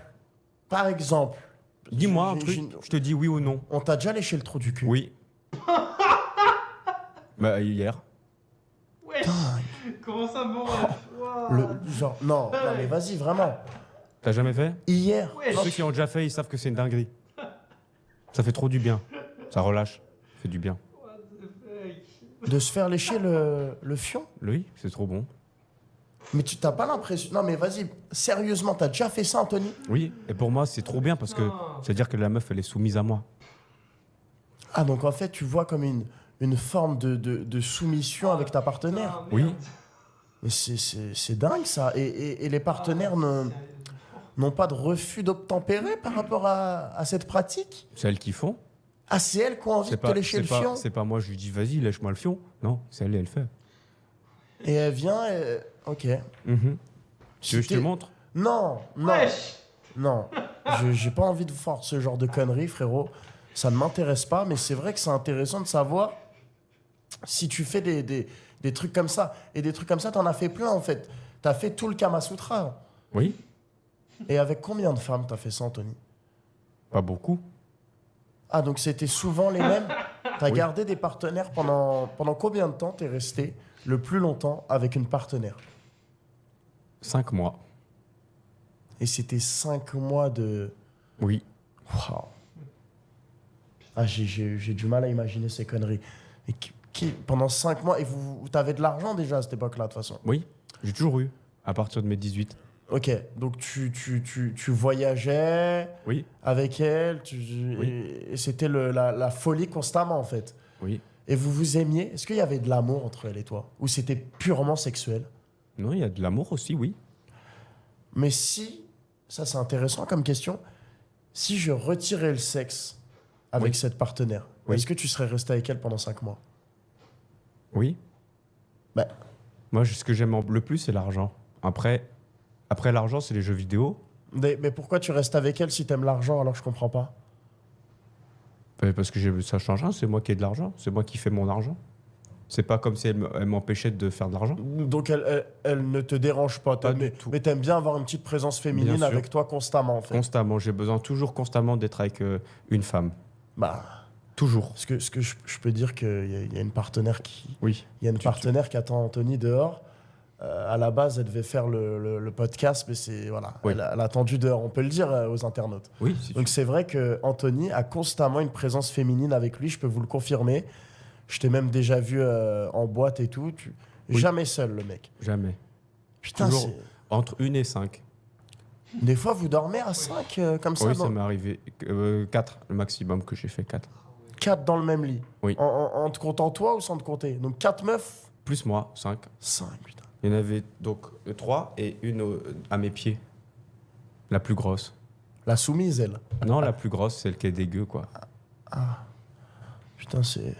Dis-moi un truc, je te dis oui ou non. On t'a déjà léché le trou du cul? Oui. Bah, hier. Ouais. Comment ça, bon Genre, non, mais vas-y, vraiment. T'as jamais fait? Hier. Ouais. Ceux qui ont déjà fait, ils savent que c'est une dinguerie. Ça fait trop du bien. Ça relâche. fait du bien. What the fuck? De se faire lécher le fion? Oui, c'est trop bon. Mais tu t'as pas l'impression... Non mais vas-y, sérieusement, t'as déjà fait ça, Anthony? Oui, et pour moi, c'est trop bien parce que Non. c'est-à-dire que la meuf, elle est soumise à moi. Ah, donc en fait, tu vois comme une forme de soumission avec ta partenaire. Putain, Oui. merde. Mais c'est dingue ça. Et les partenaires n'ont pas de refus d'obtempérer par rapport à cette pratique? C'est elles qui font. Ah, c'est elle qui a envie de te lécher le fion? C'est pas moi, je lui dis vas-y, lèche-moi le fion. Non, c'est elle, elle fait. Et elle vient, ok. Tu veux que je te montre? Non, non, Wesh. non. J'ai pas envie de voir ce genre de conneries, frérot. Ça ne m'intéresse pas, mais c'est vrai que c'est intéressant de savoir si tu fais des trucs comme ça. Et des trucs comme ça, t'en as fait plein, en fait. T'as fait tout le Kama Sutra. Oui, Et avec combien de femmes t'as fait ça, Anthony? pas beaucoup. Ah, donc c'était souvent les mêmes? T'as Oui. gardé des partenaires pendant combien de temps t'es resté le plus longtemps avec une partenaire? 5 mois. Et c'était 5 mois de... Oui. Waouh. Ah, j'ai du mal à imaginer ces conneries. Et pendant 5 mois, et vous t'avais de l'argent déjà à cette époque-là, de toute façon. Oui, j'ai toujours eu, à partir de mes 18. Ok, donc tu voyageais Oui, avec elle, Oui. et c'était la folie constamment, en fait. oui. Et vous vous aimiez? Est-ce qu'il y avait de l'amour entre elle et toi? Ou c'était purement sexuel? Non, il y a de l'amour aussi, oui. Mais si, ça c'est intéressant comme question, si je retirais le sexe avec Oui. cette partenaire, Oui. est-ce que tu serais resté avec elle pendant 5 mois? Oui. Bah, Moi, ce que j'aime le plus, c'est l'argent. Après l'argent, c'est les jeux vidéo. mais pourquoi tu restes avec elle si t'aimes l'argent? Alors je comprends pas. Parce que ça change rien, c'est moi qui ai de l'argent. C'est moi qui fais mon argent. C'est pas comme si elle m'empêchait de faire de l'argent. Donc elle ne te dérange pas, Pas mais, du tout. mais t'aimes bien avoir une petite présence féminine Bien sûr. avec toi constamment, en fait. Constamment, j'ai besoin toujours d'être avec une femme. Bah, Toujours. ce que je peux dire qu'il y a une partenaire qui... Oui. Il y a une partenaire qui attend Anthony dehors. À la base, elle devait faire le podcast, mais c'est voilà, Oui. elle a attendu dehors, on peut le dire aux internautes. Oui, si Donc c'est vrai que Anthony a constamment une présence féminine avec lui, je peux vous le confirmer. Je t'ai même déjà vu en boîte et tout. Oui. Jamais seul, le mec. jamais. Putain, Toujours entre 1 et 5. des fois vous dormez à 5 comme ça, Oui, ça m'est arrivé. 4, le maximum que j'ai fait, 4. 4 dans le même lit. Oui. En te comptant toi ou sans te compter? Donc 4 meufs, Plus moi, 5. 5, putain. Il y en avait donc 3 et une à mes pieds. La plus grosse. La soumise, elle. Non, la plus grosse, celle qui est dégueu, quoi. Putain, c'est...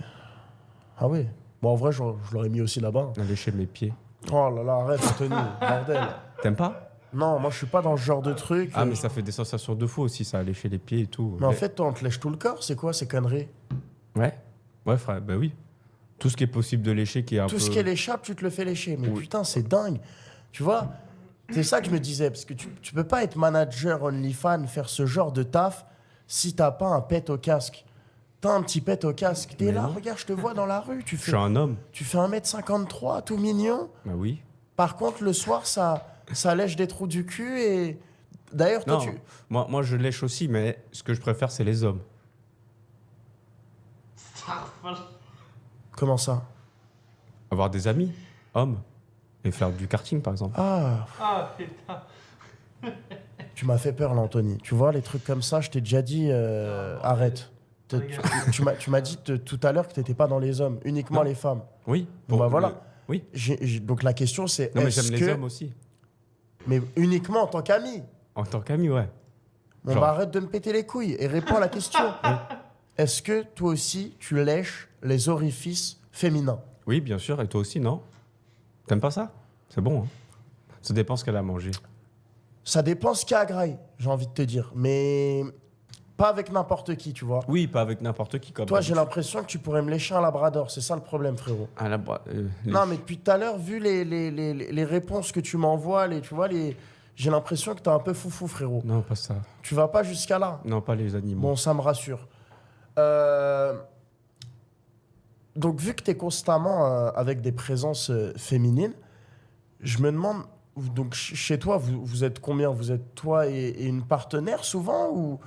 Ah oui. Bon, en vrai, je l'aurais mis aussi là-bas. Elle est chez mes pieds. Oh là là, arrête, Anthony, bordel. T'aimes pas? Non, moi, je suis pas dans ce genre de truc. Ah, mais ça fait des sensations de fou aussi, ça, aller chez les pieds et tout. Mais en fait, toi, on te lèche tout le corps, c'est quoi ces conneries? Ouais. Ouais, frère, bah oui. Tout ce qui est possible de lécher, qui est un peu... Tout ce qui est l'échappe, tu te le fais lécher. Mais Oui. putain, c'est dingue. Tu vois, c'est ça que je me disais, parce que tu peux pas être manager OnlyFans, faire ce genre de taf, si t'as pas un pet au casque. T'as un petit pet au casque. T'es Mais là, non. regarde, je te vois dans la rue. Je suis un homme. Tu fais 1m53, tout mignon. Bah oui. Par contre, le soir, ça lèche des trous du cul et... D'ailleurs, toi, Non, moi, je lèche aussi, mais ce que je préfère, c'est les hommes. Comment ça? Avoir des amis, hommes, et faire du karting, par exemple. Ah, Ah putain. tu m'as fait peur, là, Anthony. Tu vois, les trucs comme ça, je t'ai déjà dit, arrête. Tu m'as dit tout à l'heure que t'étais pas dans les hommes, uniquement Non. les femmes. Oui. Bon, bah voilà. Oui. Donc la question, c'est Non, mais est-ce j'aime que... les hommes aussi. Mais uniquement en tant qu'ami. En tant qu'ami, ouais. Bon, Genre. bah arrête de me péter les couilles et réponds à la question. Est-ce que toi aussi, tu lèches les orifices féminins? Oui, bien sûr. Et toi aussi, non? T'aimes pas ça? C'est bon, hein. Ça dépend ce qu'elle a mangé. Ça dépend ce qu'il y a à graille, j'ai envie de te dire. Mais pas avec n'importe qui, tu vois. Oui, pas avec n'importe qui. Comme Toi, j'ai l'impression que tu pourrais me lécher un labrador. C'est ça le problème, frérot. Ah, là, Non, mais depuis tout à l'heure, vu les réponses que tu m'envoies, tu vois, j'ai l'impression que t'es un peu foufou, frérot. Non, pas ça. Tu vas pas jusqu'à là. Non, pas les animaux. Bon, ça me rassure. Donc, vu que tu es constamment avec des présences féminines, je me demande, donc chez toi, vous êtes combien? Vous êtes toi et une partenaire souvent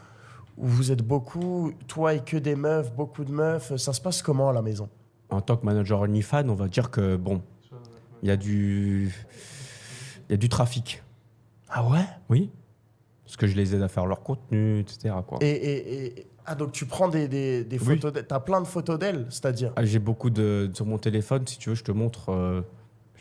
où vous êtes beaucoup, toi et que des meufs, beaucoup de meufs. Ça se passe comment à la maison? En tant que manager OnlyFans, on va dire que, bon, il y a du trafic. Ah ouais? Oui. Parce que je les aide à faire leur contenu, etc. quoi. Ah, donc tu prends des Oui. photos d'elle. T'as plein de photos d'elle, c'est-à-dire? Ah, j'ai beaucoup sur mon téléphone. Si tu veux, je te montre.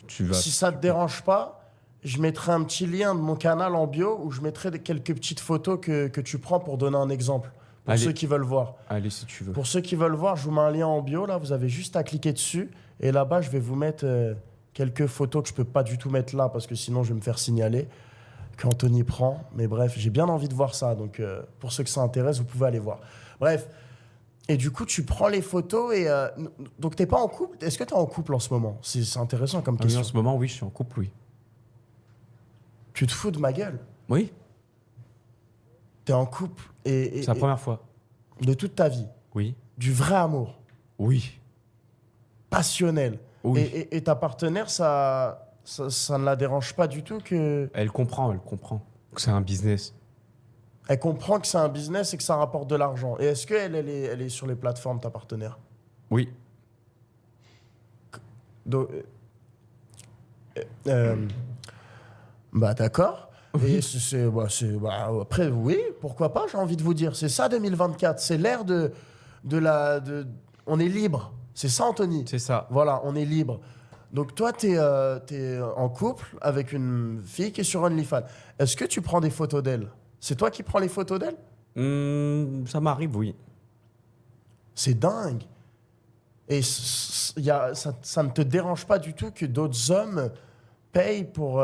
Tu vas. Si ça te dérange pas, je mettrai un petit lien de mon canal en bio où je mettrai quelques petites photos que tu prends pour donner un exemple. Pour Allez. ceux qui veulent voir. Allez, si tu veux. Pour ceux qui veulent voir, je vous mets un lien en bio. Là, vous avez juste à cliquer dessus. Et là-bas, je vais vous mettre quelques photos que je peux pas du tout mettre là parce que sinon, je vais me faire signaler qu'Anthony prend. Mais bref, j'ai bien envie de voir ça. Donc, pour ceux que ça intéresse, vous pouvez aller voir. Bref. Et du coup, tu prends les photos et... donc, t'es pas en couple? Est-ce que tu es en couple en ce moment? C'est intéressant comme Ah oui, question. en ce moment, oui, je suis en couple, oui. Tu te fous de ma gueule? Oui, T'es en couple et c'est la première fois. de toute ta vie. Oui. Du vrai amour. Oui. Passionnel. Oui. Et ta partenaire, ça ne la dérange pas du tout que... Elle comprend que c'est un business. Elle comprend que c'est un business et que ça rapporte de l'argent. Et est-ce qu'elle elle est sur les plateformes, ta partenaire? Oui. Donc, bah d'accord. Et après, oui, pourquoi pas, j'ai envie de vous dire. C'est ça 2024. C'est l'ère on est libre. C'est ça, Anthony? C'est ça. Voilà, on est libre. Donc toi, tu es en couple avec une fille qui est sur OnlyFans. Est-ce que tu prends des photos d'elle? C'est toi qui prends les photos d'elle? Ça m'arrive, oui. C'est dingue. Et ça ne te dérange pas du tout que d'autres hommes payent pour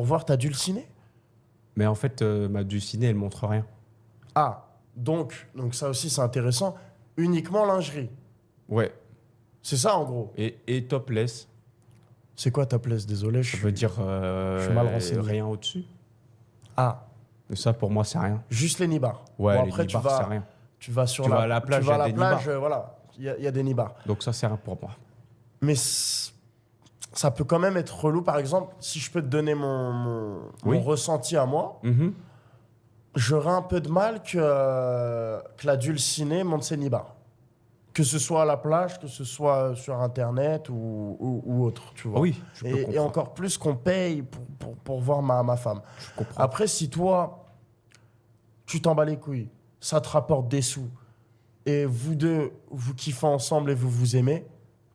voir ta dulcinée? Mais en fait, ma dulcinée, elle montre rien. Ah, donc ça aussi c'est intéressant. Uniquement lingerie. Ouais. C'est ça en gros. Et topless, C'est quoi ta place? Désolé, ça veut dire je suis mal renseigné. rien au-dessus. Ah, Mais ça, pour moi, c'est rien. juste les nibards. Ouais, Bon, les après, nibards, c'est rien. tu vas sur Tu vas à la plage, tu vas à il y a la des plage, nibards. voilà, il y a des nibards. Donc ça, c'est rien pour moi. Mais ça peut quand même être relou. Par exemple, si je peux te donner mon Oui. ressenti à moi, Mhm. j'aurais un peu de mal que la dulcinée monte ses nibards. Que ce soit à la plage, que ce soit sur Internet ou autre, tu vois. Oui, je peux Et comprendre. encore plus qu'on paye pour voir ma femme. Je comprends. Après, si toi, tu t'en bats les couilles, ça te rapporte des sous, et vous deux, vous kiffez ensemble et vous vous aimez,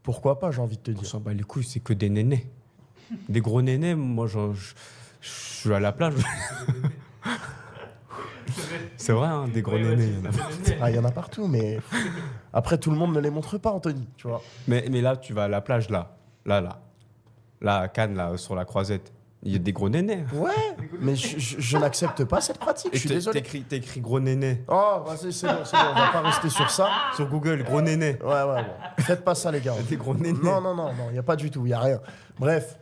pourquoi pas, j'ai envie de te On dire. s'en bat les couilles, c'est que des nénés. Des gros nénés, moi, je suis à la plage. C'est vrai, hein, des gros Ouais, nénés. ouais, il y en a. c'est- Ah, il y en a partout, mais après, tout le monde ne les montre pas, Anthony, tu vois. Mais là, tu vas à la plage, là. Là, à Cannes, là, sur la croisette. Il y a des gros nénés. Ouais, mais je n'accepte pas cette pratique, je suis désolé. T'écris gros nénés. Oh, vas-y, c'est bon, on va pas rester sur ça. Sur Google, gros nénés. Ouais, bon. Faites pas ça, les gars. Des gros nénés. Non, il n'y a pas du tout, il n'y a rien. Bref,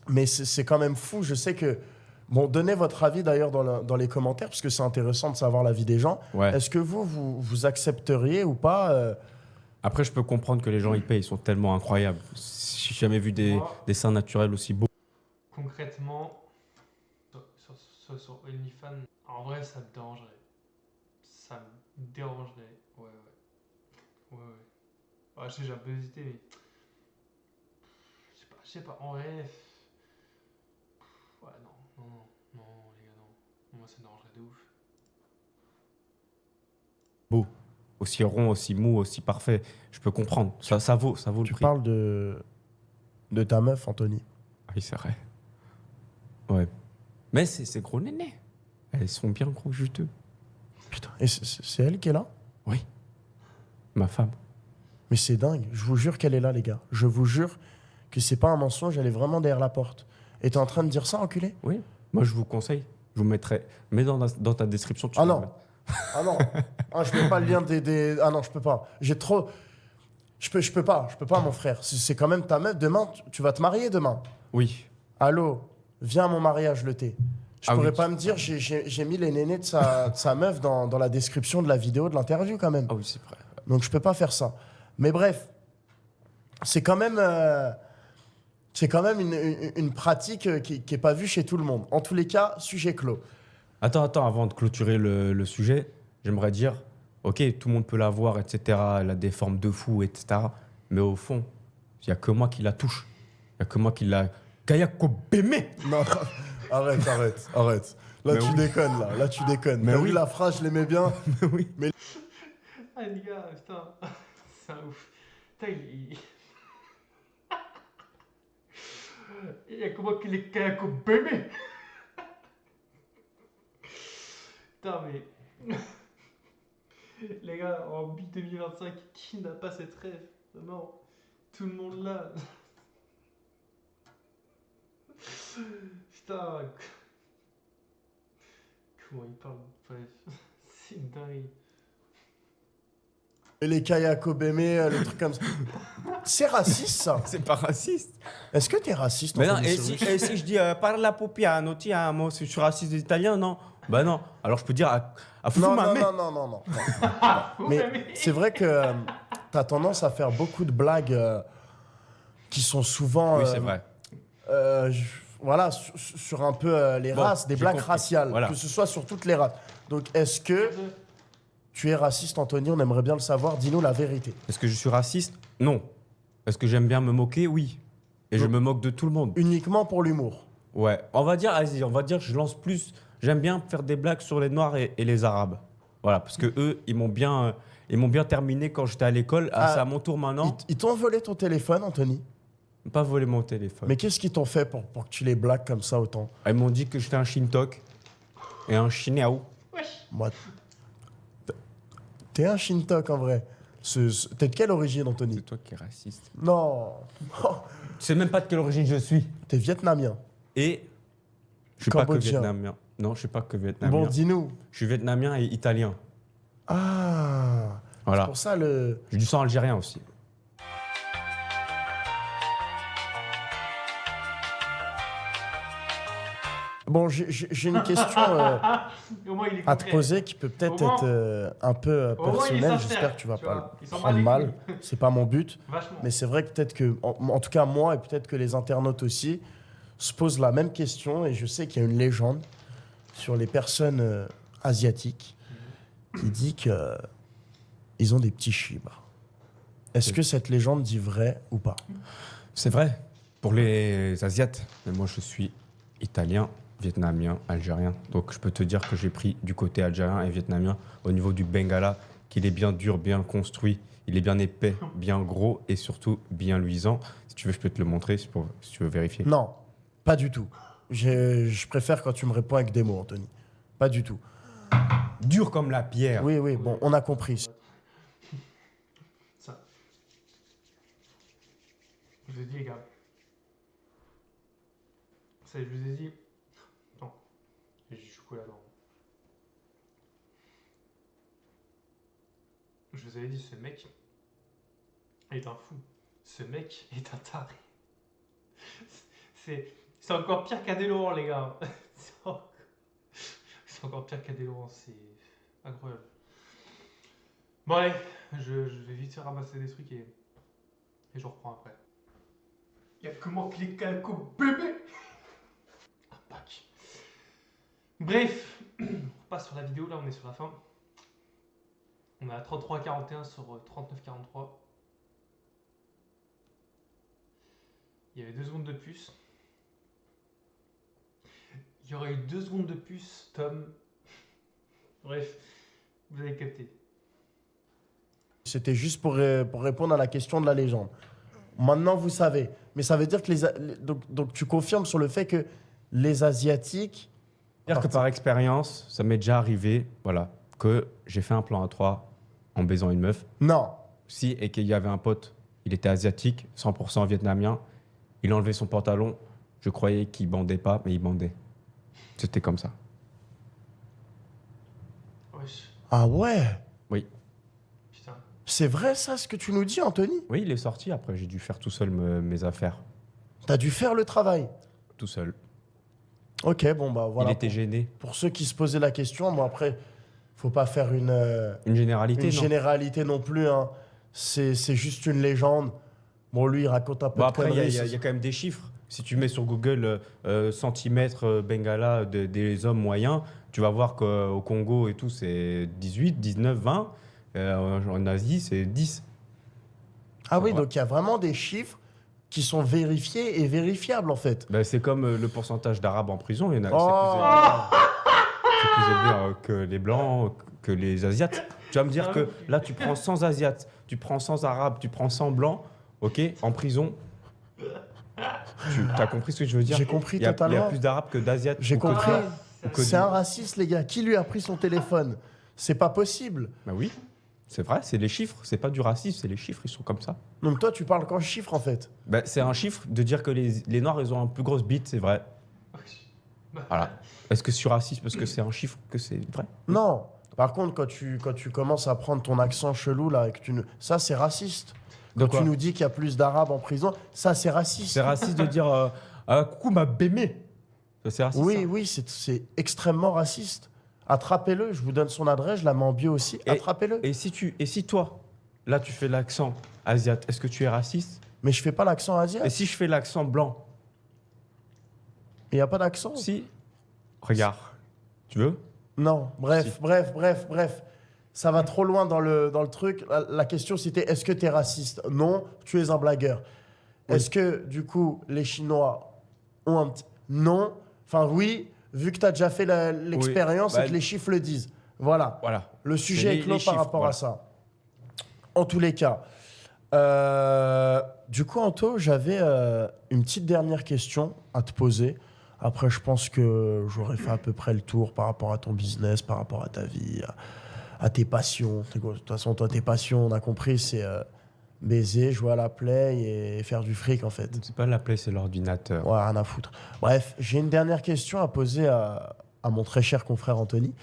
mais c'est quand même fou. Je sais que... Bon, donnez votre avis d'ailleurs dans les commentaires, parce que c'est intéressant de savoir l'avis des gens. Ouais. Est-ce que vous accepteriez ou pas Après, je peux comprendre que les gens, ils payent. Ils sont tellement incroyables. J'ai jamais vu des seins naturels aussi beaux. Concrètement, sur OnlyFans, en vrai, ça me dérangerait. Ça me dérangerait. Ouais. Ouais, je sais, j'ai un peu hésité, mais. Je sais pas, en vrai. Ouais, non, les gars, non. Moi, ça me dérangerait de ouf. Beaux. Aussi rond, aussi mou, aussi parfait. Je peux comprendre. Ça vaut le Tu prix. parles de ta meuf, Anthony. Ah oui, c'est vrai. Ouais. Mais c'est gros nénés. Elles sont bien gros juteux. Putain, et c'est elle qui est là? Oui. Ma femme. Mais c'est dingue. Je vous jure qu'elle est là, les gars. Je vous jure que c'est pas un mensonge, elle est vraiment derrière la porte. Et t'es en train de dire ça, enculé? Oui. Moi, je vous conseille. Je vous mettrai. Mets dans ta description. Tu Ah vas non. mettre. Ah non. Ah, je mets pas le lien des... Ah non, je peux pas. J'ai trop... Je peux pas, mon frère. C'est quand même ta meuf. Demain, tu vas te marier demain. Oui. Allô, viens à mon mariage, le thé. Je Ah pourrais oui. pas me dire, j'ai mis les nénés de sa meuf dans la description de la vidéo de l'interview quand même. Ah oui, c'est vrai. Donc je peux pas faire ça. Mais bref, c'est quand même une pratique qui est pas vue chez tout le monde. En tous les cas, sujet clos. Attends, avant de clôturer le sujet, j'aimerais dire, ok, tout le monde peut la voir, etc. Elle a des formes de fou, etc. Mais au fond, il n'y a que moi qui la touche. Il n'y a que moi qui la... Kaya Kobeme. Non, arrête. Là, Mais tu oui. déconnes, là, tu déconnes. Mais T'as oui. vu la phrase, je l'aimais bien. Oui. Ah les gars, putain, c'est un ouf. Putain, il y a comment qu'il est Kayako bébé. Putain, mais. Les gars, en 2025, qui n'a pas cette rêve? Vraiment, tout le monde là. Putain. Comment il parle? Bref, c'est une dinguerie. Et les Kayako Beme, les trucs comme ça. C'est raciste, ça. C'est pas raciste. Est-ce que t'es raciste, Mais non, Anthony et si, Cyrus et si je dis parla popiano, tiens, moi, si je suis raciste des Italiens, non? Bah non. Alors je peux dire à fou Non, ma non, mère. non. Mais c'est vrai que t'as tendance à faire beaucoup de blagues qui sont souvent... Oui, c'est vrai. Voilà, sur un peu les Bon, races, des j'ai blagues compris. raciales, Voilà. que ce soit sur toutes les races. Donc, est-ce que tu es raciste, Anthony? On aimerait bien le savoir. Dis-nous la vérité. Est-ce que je suis raciste? Non. Est-ce que j'aime bien me moquer? Oui. Et je me moque de tout le monde. Uniquement pour l'humour. Ouais. On va dire que je lance plus. J'aime bien faire des blagues sur les Noirs et les Arabes. Voilà, parce que eux, ils m'ont bien terminé quand j'étais à l'école. Ah, Ah, c'est à mon tour maintenant. Ils t'ont volé ton téléphone, Anthony? Pas voler mon téléphone. Mais qu'est-ce qu'ils t'ont fait pour que tu les blagues comme ça autant? Ils m'ont dit que j'étais un Shintok et un Shineao. Wesh. Moi, t'es un Shintok en vrai. T'es de quelle origine, Anthony? C'est toi qui es raciste. Non. Oh, Tu sais même pas de quelle origine je suis. t'es vietnamien. Et je suis pas que Cambodgien. vietnamien. Non, je suis pas que vietnamien. Bon, dis-nous. Je suis vietnamien et italien. Ah. Voilà. C'est pour ça le... J'ai du sang algérien aussi. Bon, j'ai une question Au moins, il est à te concret. poser qui peut peut-être Au moins- être un peu au moins, il est personnelle. sincère, J'espère que tu vas tu pas vois. Il le s'en bat prendre les mal. couilles. C'est pas mon but. Vachement. Mais c'est vrai que peut-être que, en tout cas moi et peut-être que les internautes aussi, se posent la même question. Et je sais qu'il y a une légende sur les personnes asiatiques qui dit que ils ont des petits chibres. Est-ce que cette légende dit vrai ou pas? C'est vrai. Pour les Asiates. Mais moi, je suis italien, vietnamien, algérien. Donc, je peux te dire que j'ai pris du côté algérien et vietnamien au niveau du Bengala, qu'il est bien dur, bien construit. Il est bien épais, bien gros et surtout bien luisant. Si tu veux, je peux te le montrer si tu veux vérifier. Non, pas du tout. Je préfère quand tu me réponds avec des mots, Anthony. Pas du tout. Dur comme la pierre. Oui, bon, on a compris. Ça. Je vous ai dit, les gars. Ça, je vous ai dit. Non. J'ai du chocolat dedans. Je vous avais dit, ce mec est un fou. Ce mec est un taré. C'est encore pire qu'Adé Laurent, les gars. C'est encore pire qu'Adé Laurent, c'est incroyable. Bon, allez, je vais vite faire ramasser des trucs et je reprends après. Il y a comment cliquer un coup bébé. Un pack. Bref, on repasse sur la vidéo, là on est sur la fin. On est à 33,41 sur 39,43. Il y avait 2 secondes de plus. Il y aurait eu 2 secondes de plus, Tom. Bref, vous avez capté. C'était juste pour répondre à la question de la légende. Maintenant, vous savez. Mais ça veut dire que donc tu confirmes sur le fait que les Asiatiques... C'est-à-dire que par expérience, ça m'est déjà arrivé, voilà, que j'ai fait un plan A3 en baisant une meuf. Non. Si, et qu'il y avait un pote, il était asiatique, 100% vietnamien. Il enlevait son pantalon. Je croyais qu'il bandait pas, mais il bandait. C'était comme ça. Wesh, Ah ouais? Oui. putain. C'est vrai ça, ce que tu nous dis, Anthony? Oui, il est sorti. Après, j'ai dû faire tout seul mes affaires. T'as dû faire le travail. Tout seul. Ok, bon, bah voilà. Il était gêné. Pour ceux qui se posaient la question, bon après, faut pas faire une Une généralité non plus. Hein. C'est juste une légende. Bon, lui, il raconte un peu Bon, de après, il conneries. y a quand même des chiffres. Si tu mets sur Google centimètres Bengala des hommes moyens, tu vas voir qu'au Congo et tout, c'est 18, 19, 20. En Asie, c'est 10. Ah oui, Ouais. donc il y a vraiment des chiffres qui sont vérifiés et vérifiables en fait. Ben, c'est comme le pourcentage d'Arabes en prison. Il y en a, Oh, c'est plus élevé que les Blancs, que les Asiates. Tu vas me dire que là, tu prends 100 Asiates, tu prends 100 Arabes, tu prends 100 Blancs, ok, en prison. Tu as compris ce que je veux dire? j'ai compris Il y a totalement. plus d'Arabes que d'Asiates. J'ai ou que- compris. ou que C'est de- un raciste, les gars. Qui lui a pris son téléphone? C'est pas possible. Ben oui, c'est vrai, c'est les chiffres. C'est pas du racisme, c'est les chiffres, ils sont comme ça. Donc toi, tu parles qu'en chiffres en fait. Ben, c'est un chiffre de dire que les Noirs, ils ont un plus grosse bite, c'est vrai. Voilà. Est-ce que je suis raciste parce que c'est un chiffre que c'est vrai? Non. Par contre, quand tu commences à prendre ton accent chelou là, et que ça c'est raciste. De Quand quoi? tu nous dis qu'il y a plus d'Arabes en prison, ça c'est raciste. C'est raciste de dire coucou ma bémé. Ça, c'est raciste. Oui, ça. oui, c'est extrêmement raciste. Attrapez-le, je vous donne son adresse, je la mets en bio aussi. Et- Attrapez-le. Et si toi, là, tu fais l'accent asiate, est-ce que tu es raciste? Mais je fais pas l'accent Et asiatique. si je fais l'accent blanc? Il n'y a pas d'accent. Si. Regarde. Tu veux? Non, bref, Si. bref. Ça va trop loin dans le truc. La question c'était est-ce que tu es raciste? Non, tu es un blagueur. Oui. Est-ce que du coup les Chinois ont un petit. Non. Enfin oui, vu que tu as déjà fait l'expérience Bah, et que les chiffres le disent. Voilà. Voilà. Le sujet les- est clos les par chiffres, rapport voilà. à ça. En tous les cas. Du coup, Anto, j'avais une petite dernière question à te poser. Après, je pense que j'aurais fait à peu près le tour par rapport à ton business, par rapport à ta vie, à tes passions. De toute façon, toi, tes passions, on a compris, c'est baiser, jouer à la play et faire du fric, en fait. C'est pas la play, c'est l'ordinateur. Ouais, rien à foutre. Bref, j'ai une dernière question à poser à mon très cher confrère Anthony.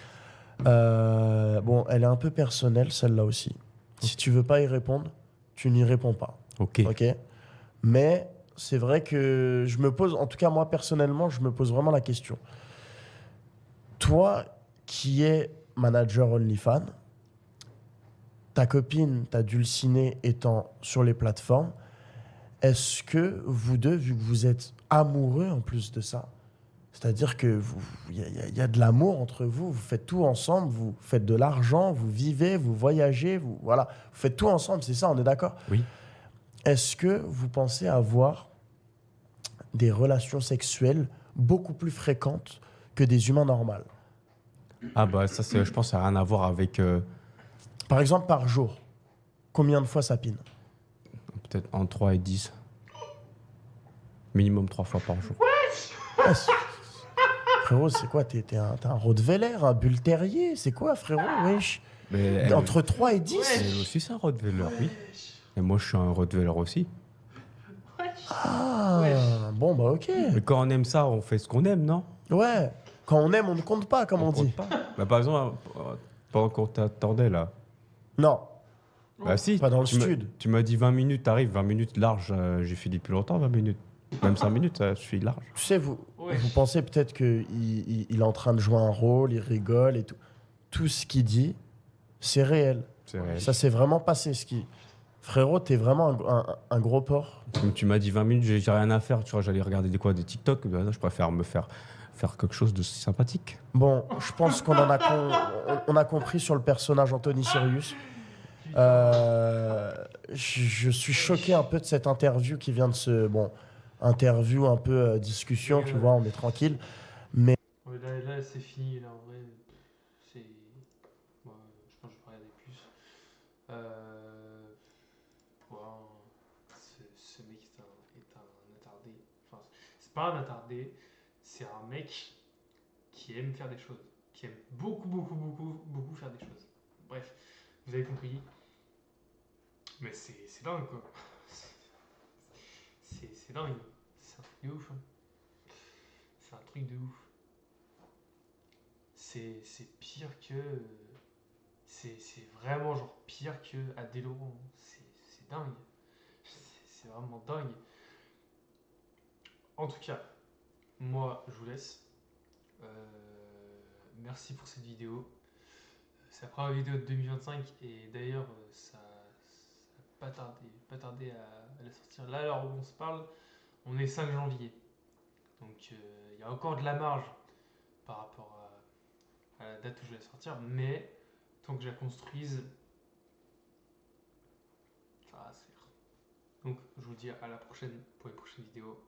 Bon, elle est un peu personnelle, celle-là aussi. Si tu veux pas y répondre, tu n'y réponds pas. Ok. Ok. Mais c'est vrai que je me pose, en tout cas moi personnellement, je me pose vraiment la question. Toi qui es manager OnlyFans, ta copine, ta dulcinée étant sur les plateformes, est-ce que vous deux, vu que vous êtes amoureux en plus de ça, c'est-à-dire que il y a de l'amour entre vous, vous faites tout ensemble, vous faites de l'argent, vous vivez, vous voyagez, voilà, vous faites tout ensemble, c'est ça, on est d'accord? Oui. Est-ce que vous pensez avoir des relations sexuelles beaucoup plus fréquentes que des humains normaux? Ah bah ça, je pense, ça n'a rien à voir avec Par exemple, par jour, combien de fois ça pine? peut-être entre 3 et 10. Minimum 3 fois par jour. Ah, frérot, c'est quoi? T'es un Rottweiler, un Bull Terrier? C'est quoi, frérot? Wesh. Mais Entre 3 et 10? elle aussi, c'est un Rottweiler, oui. Et moi, je suis un Rottweiler aussi. Ah, bon, bah ok. Mais quand on aime ça, on fait ce qu'on aime, non? Ouais. Quand on aime, on ne compte pas, comme on dit. compte pas. Bah, par exemple, pendant qu'on t'attendait, là. Non, Bah si. pas dans le tu m'as- stud. Tu m'as dit 20 minutes, t'arrives, 20 minutes large. J'ai fini depuis longtemps, 20 minutes. Même 5 minutes, je suis large. Tu sais, vous Ouais. pensez peut-être qu'il est en train de jouer un rôle, il rigole et tout. Tout ce qu'il dit, c'est réel. C'est réel. Ça s'est vraiment passé. Frérot, t'es vraiment un gros porc. Comme tu m'as dit 20 minutes, j'ai rien à faire. Tu vois, j'allais regarder des TikTok. Bah, non, je préfère me faire quelque chose de sympathique. Bon, je pense on a compris sur le personnage Anthony Sirius. Je suis choqué un peu de cette interview qui vient de se... Bon, interview un peu discussion, tu vois, on est tranquille. Ouais, là, c'est fini, là, en vrai. C'est. Moi, je pense que je vais pas regarder plus. Ouais, ce mec est un attardé. Enfin, c'est pas un attardé, c'est un mec qui aime faire des choses. Qui aime beaucoup faire des choses. Bref, vous avez compris. Mais c'est dingue, quoi. C'est dingue. C'est un truc de ouf. Hein. C'est un truc de ouf. C'est pire que. C'est vraiment genre pire que Adèle. C'est dingue. C'est vraiment dingue. En tout cas, moi je vous laisse. Merci pour cette vidéo. C'est la première vidéo de 2025 et d'ailleurs ça n'a pas tardé à la sortir. Là, alors on se parle, On est 5 janvier. Donc il y a encore de la marge par rapport à la date où je vais sortir. Mais tant que je la construise, ça va se faire. Donc je vous dis à la prochaine pour les prochaines vidéos.